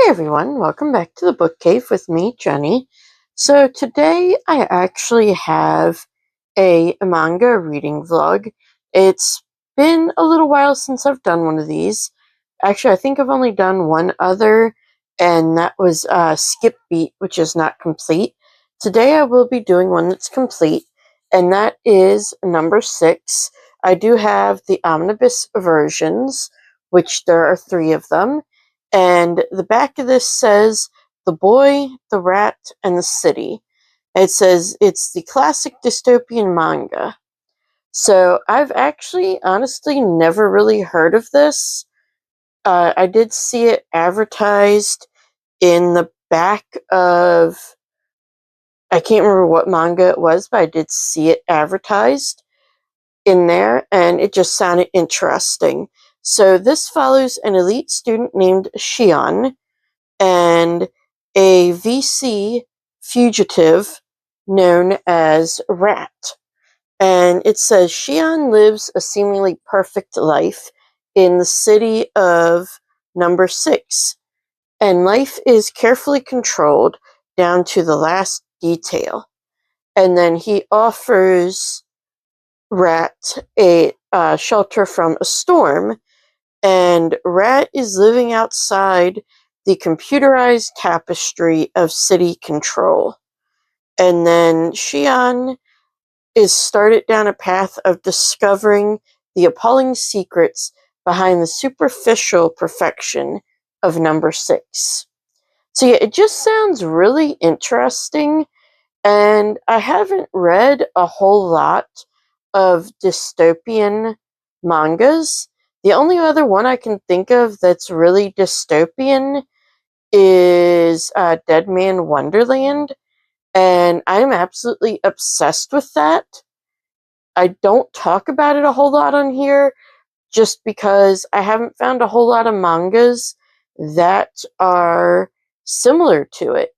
Hey everyone, welcome back to the Book Cave with me, Jenny. So today I actually have a manga reading vlog. It's been a little while since I've done one of these. Actually, I think I've only done one other, and that was Skip Beat, which is not complete. Today I will be doing one that's complete, and that is number 6. I do have the omnibus versions, which there are 3 of them. And the back of this says, The Boy, the Rat, and the City. It says it's the classic dystopian manga. So I've actually, honestly, never really heard of this. I did see it advertised in the back of, I can't remember what manga it was, but I did see it advertised in there, and it just sounded interesting. So this follows an elite student named Shion and a VC fugitive known as Rat. And it says Shion lives a seemingly perfect life in the city of number 6, and life is carefully controlled down to the last detail. And then he offers Rat a shelter from a storm, and Rat is living outside the computerized tapestry of city control. And then Shion is started down a path of discovering the appalling secrets behind the superficial perfection of number 6. So yeah, it just sounds really interesting, and I haven't read a whole lot of dystopian mangas. The only other one I can think of that's really dystopian is Dead Man Wonderland, and I'm absolutely obsessed with that. I don't talk about it a whole lot on here just because I haven't found a whole lot of mangas that are similar to it.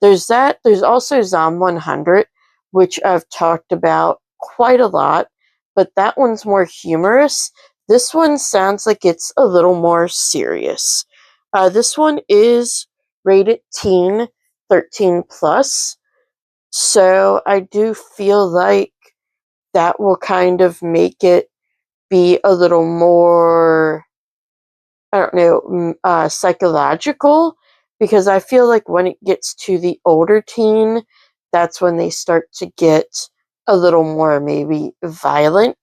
There's that. There's also Zom 100, which I've talked about quite a lot, but that one's more humorous. This one sounds like it's a little more serious. This one is rated teen 13 plus, so I do feel like that will kind of make it be a little more, I don't know, psychological, because I feel like when it gets to the older teen, that's when they start to get a little more maybe violent,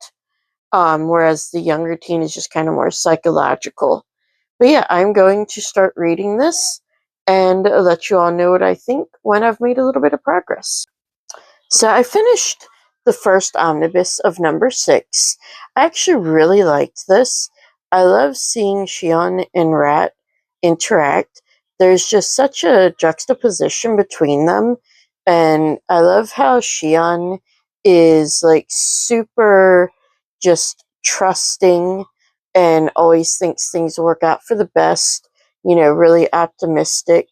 whereas the younger teen is just kind of more psychological. But yeah, I'm going to start reading this and let you all know what I think when I've made a little bit of progress. So I finished the first omnibus of number 6. I actually really liked this. I love seeing Shion and Rat interact. There's just such a juxtaposition between them, and I love how Shion is like super just trusting and always thinks things work out for the best, really optimistic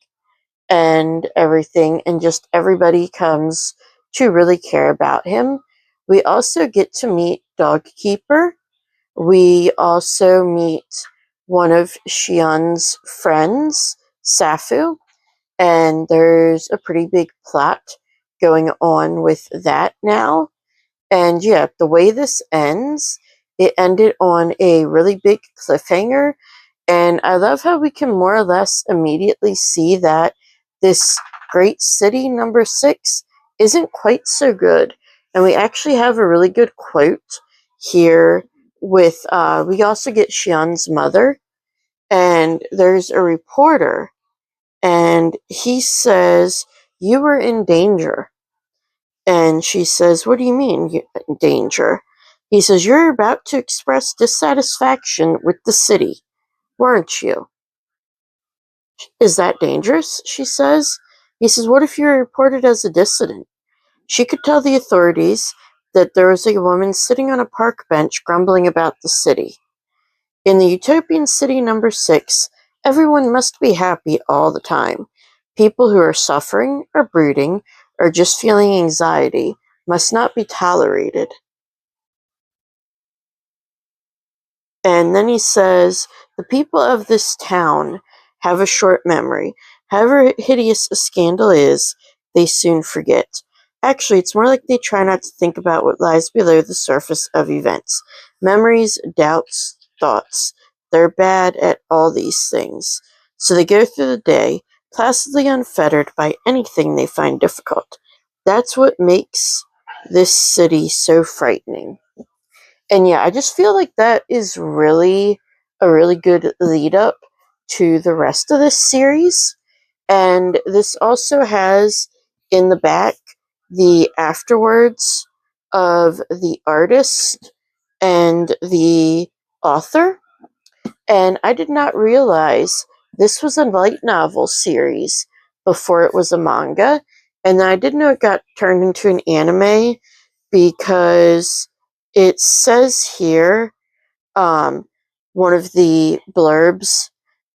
and everything, and just everybody comes to really care about him. We also get to meet Dog Keeper. We also meet one of Shion's friends, Safu, and there's a pretty big plot going on with that now. And yeah, the way this ends, it ended on a really big cliffhanger, and I love how we can more or less immediately see that this great city, number 6, isn't quite so good. And we actually have a really good quote here with, we also get Shion's mother, and there's a reporter, and he says, "You were in danger." And she says, "What do you mean, danger?" He says, "You're about to express dissatisfaction with the city, weren't you?" "Is that dangerous?" she says. He says, "What if you're reported as a dissident?" She could tell the authorities that there was a woman sitting on a park bench grumbling about the city. In the utopian city number 6, everyone must be happy all the time. People who are suffering, or brooding, or just feeling anxiety must not be tolerated. And then he says, "The people of this town have a short memory. However hideous a scandal is, they soon forget. Actually, it's more like they try not to think about what lies below the surface of events. Memories, doubts, thoughts. They're bad at all these things. So they go through the day, placidly unfettered by anything they find difficult. That's what makes this city so frightening. And yeah, I just feel like that is really a really good lead up to the rest of this series. And this also has in the back the afterwards of the artist and the author. And I did not realize this was a light novel series before it was a manga. And I didn't know it got turned into an anime because it says here, um, one of the blurbs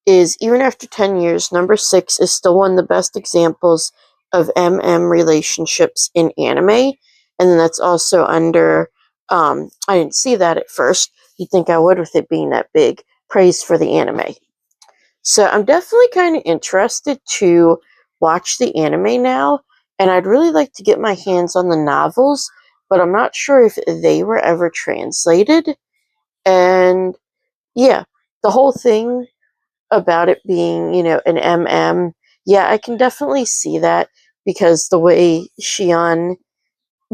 is even after 10 years, number 6 is still one of the best examples of MM relationships in anime. And then that's also under, I didn't see that at first. You'd think I would with it being that big. Praise for the anime. So I'm definitely kind of interested to watch the anime now, and I'd really like to get my hands on the novels, but I'm not sure if they were ever translated. And yeah, the whole thing about it being, an MM, yeah, I can definitely see that because the way Shion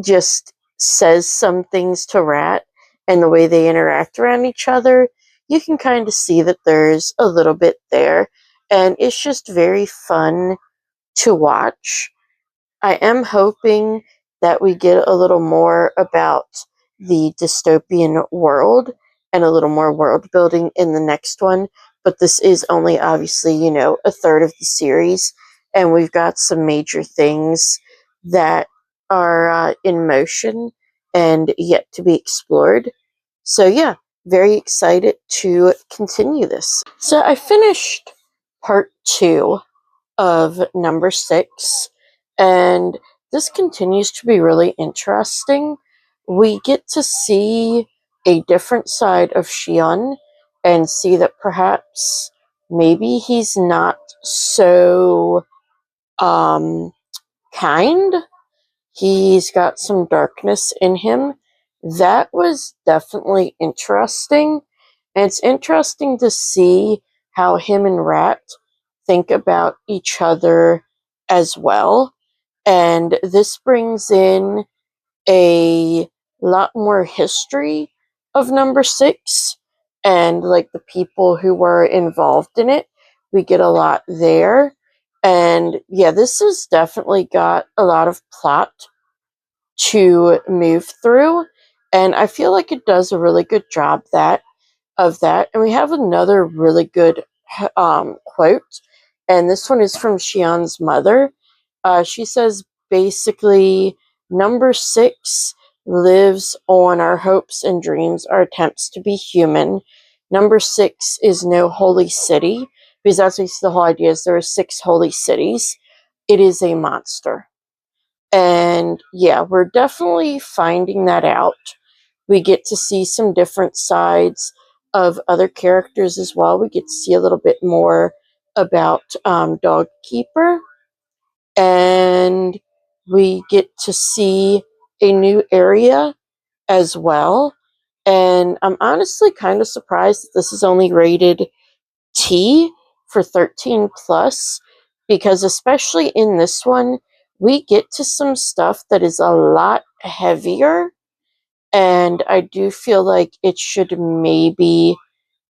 just says some things to Rat and the way they interact around each other, you can kind of see that there's a little bit there. And it's just very fun to watch. I am hoping that we get a little more about the dystopian world and a little more world building in the next one. But this is only obviously, a third of the series. And we've got some major things that are in motion and yet to be explored. So, yeah, very excited to continue this. So, I finished part 2 of number 6, and this continues to be really interesting. We get to see a different side of Shion and see that perhaps maybe he's not so kind. He's got some darkness in him. That was definitely interesting. And it's interesting to see how him and Rat think about each other as well. And this brings in a lot more history of number 6 and like the people who were involved in it. We get a lot there. And yeah, this has definitely got a lot of plot to move through. And I feel like it does a really good job of that. And we have another really good quote, and this one is from Shion's mother. She says basically, number 6 lives on our hopes and dreams, our attempts to be human. Number 6 is no holy city, because that's what the whole idea is. There are 6 holy cities. It is a monster. And yeah, we're definitely finding that out. We get to see some different sides of other characters as well. We get to see a little bit more about Dog Keeper, and we get to see a new area as well. And I'm honestly kind of surprised that this is only rated T for 13 plus, because especially in this one, we get to some stuff that is a lot heavier, and I do feel like it should maybe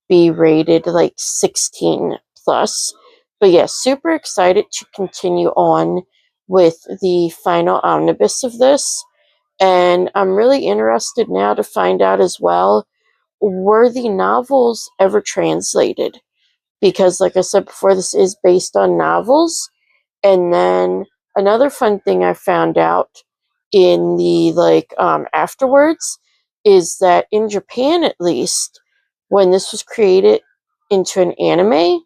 be rated like 16 plus. But yeah, super excited to continue on with the final omnibus of this. And I'm really interested now to find out as well, were the novels ever translated? Because like I said before, this is based on novels. And then another fun thing I found out in the afterwards is that in Japan, at least, when this was created into an anime,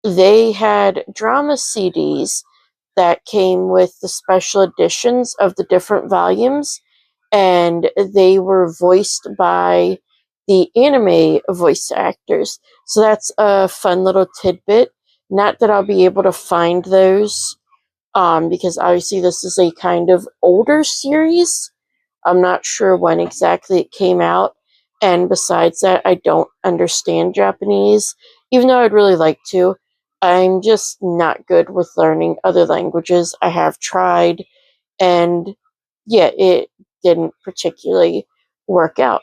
they had drama CDs that came with the special editions of the different volumes, and they were voiced by the anime voice actors. So that's a fun little tidbit Not that I'll be able to find those, because obviously this is a kind of older series. I'm not sure when exactly it came out. And besides that, I don't understand Japanese, even though I'd really like to. I'm just not good with learning other languages. I have tried, and yeah, it didn't particularly work out.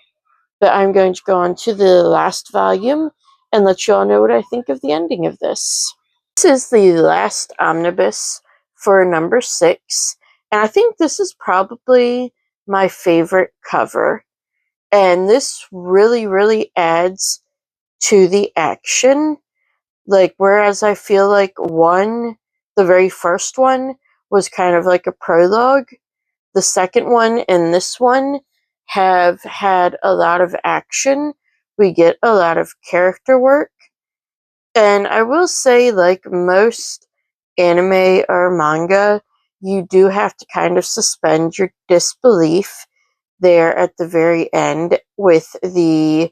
But I'm going to go on to the last volume and let you all know what I think of the ending of this. This is the last omnibus for number 6, and I think this is probably my favorite cover. And this really, really adds to the action. Like, whereas I feel like the very first one, was kind of like a prologue, the second one and this one have had a lot of action. We get a lot of character work. And I will say, like most anime or manga, you do have to kind of suspend your disbelief there at the very end with the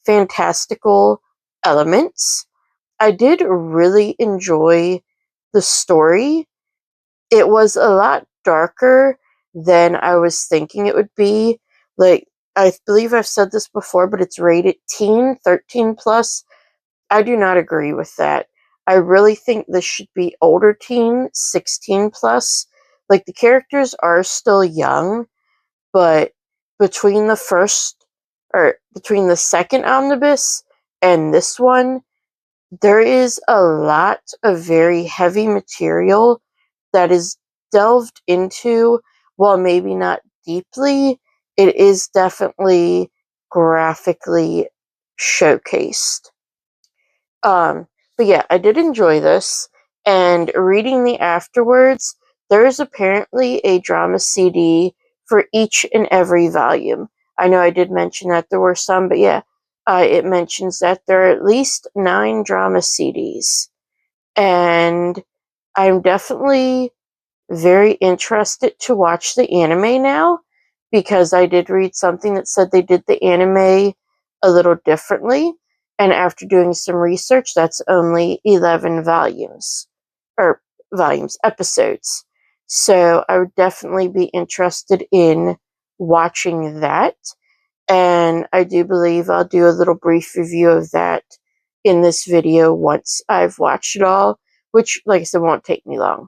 fantastical elements. I did really enjoy the story. It was a lot darker than I was thinking it would be. Like, I believe I've said this before, but it's rated teen, 13 plus. I do not agree with that. I really think this should be older teen, 16 plus. Like, the characters are still young, but between between the second omnibus and this one, there is a lot of very heavy material that is delved into. While maybe not deeply, it is definitely graphically showcased. Um, but yeah, I did enjoy this, and reading the afterwards, there is apparently a drama CD for each and every volume. I know I did mention that there were some, but yeah, it mentions that there are at least 9 drama CDs. And I'm definitely very interested to watch the anime now, because I did read something that said they did the anime a little differently, and after doing some research, that's only 11 volumes, or episodes. So I would definitely be interested in watching that, and I do believe I'll do a little brief review of that in this video once I've watched it all, which, like I said, won't take me long.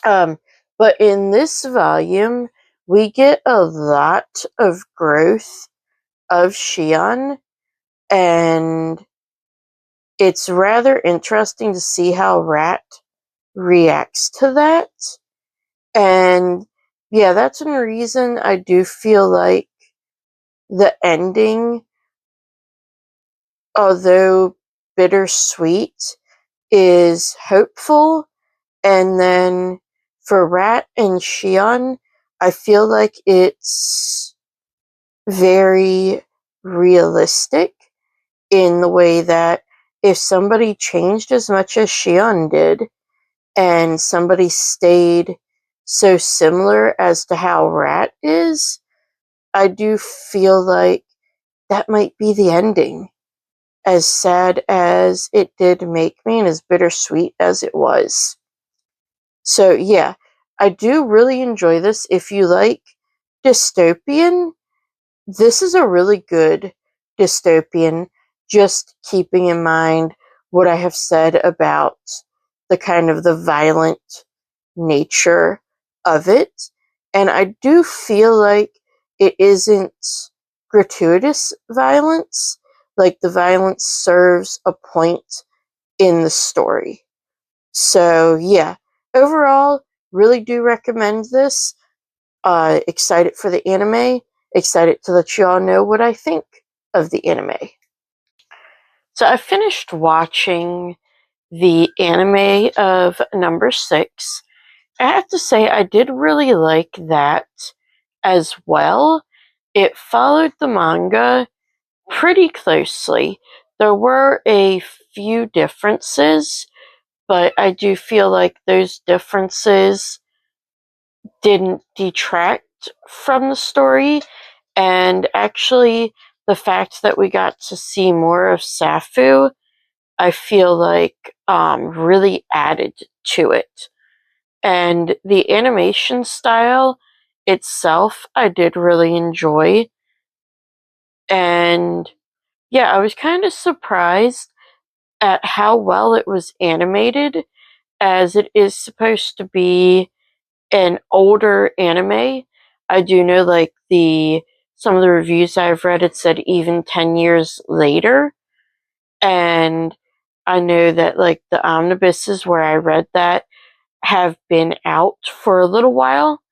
Um, but in this volume, we get a lot of growth of Shion, and it's rather interesting to see how Rat reacts to that. And yeah, that's one reason I do feel like the ending, although bittersweet, is hopeful. And then for Rat and Shion, I feel like it's very realistic in the way that if somebody changed as much as Shion did, and somebody stayed so similar as to how Rat is, I do feel like that might be the ending. As sad as it did make me, and as bittersweet as it was. So yeah, I do really enjoy this. If you like dystopian, this is a really good dystopian, just keeping in mind what I have said about the kind of the violent nature of it. And I do feel like it isn't gratuitous violence. Like, the violence serves a point in the story. So yeah, overall, really do recommend this. Excited for the anime. Excited to let you all know what I think of the anime. So I finished watching the anime of number 6. I have to say, I did really like that as well. It followed the manga pretty closely. There were a few differences, but I do feel like those differences didn't detract from the story. And actually, the fact that we got to see more of Safu, I feel like really added to it. And the animation style itself, I did really enjoy. And yeah, I was kind of surprised at how well it was animated, as it is supposed to be an older anime. I do know, like, the some of the reviews I've read, it said even 10 years later. And I know that, like, the omnibuses where I read that have been out for a little while.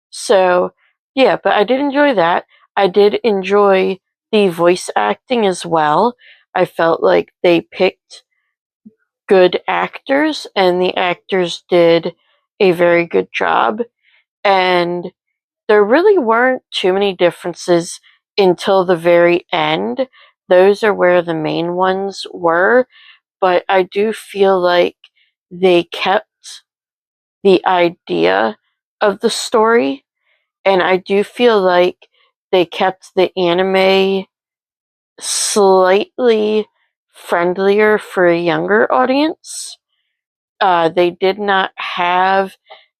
So, yeah, but I did enjoy that. I did enjoy the voice acting as well. I felt like they picked good actors, and the actors did a very good job. And there really weren't too many differences until the very end. Those are where the main ones were, but I do feel like they kept the idea of the story, and I do feel like they kept the anime slightly friendlier for a younger audience. They did not have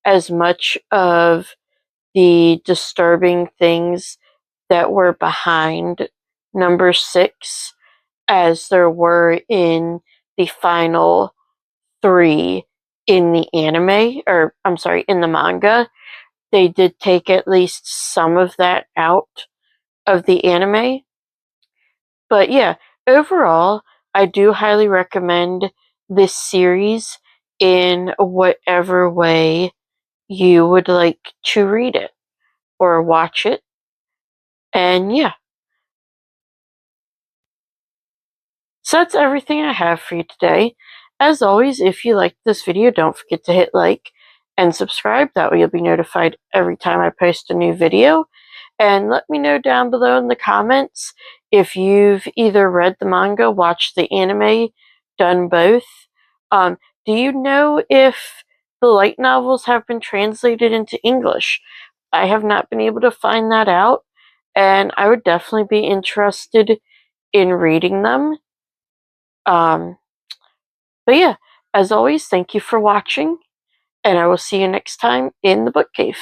as much of the disturbing things that were behind number 6 as there were in the final 3 in the anime, or I'm sorry, in the manga. They did take at least some of that out of the anime. But yeah, overall, I do highly recommend this series in whatever way you would like to read it or watch it. And yeah, so that's everything I have for you today. As always, if you liked this video, don't forget to hit like and subscribe. That way you'll be notified every time I post a new video. And let me know down below in the comments if you've either read the manga, watched the anime, done both. Um, do you know if the light novels have been translated into English? I have not been able to find that out, and I would definitely be interested in reading them. Um, but yeah, as always, thank you for watching, and I will see you next time in the book cave.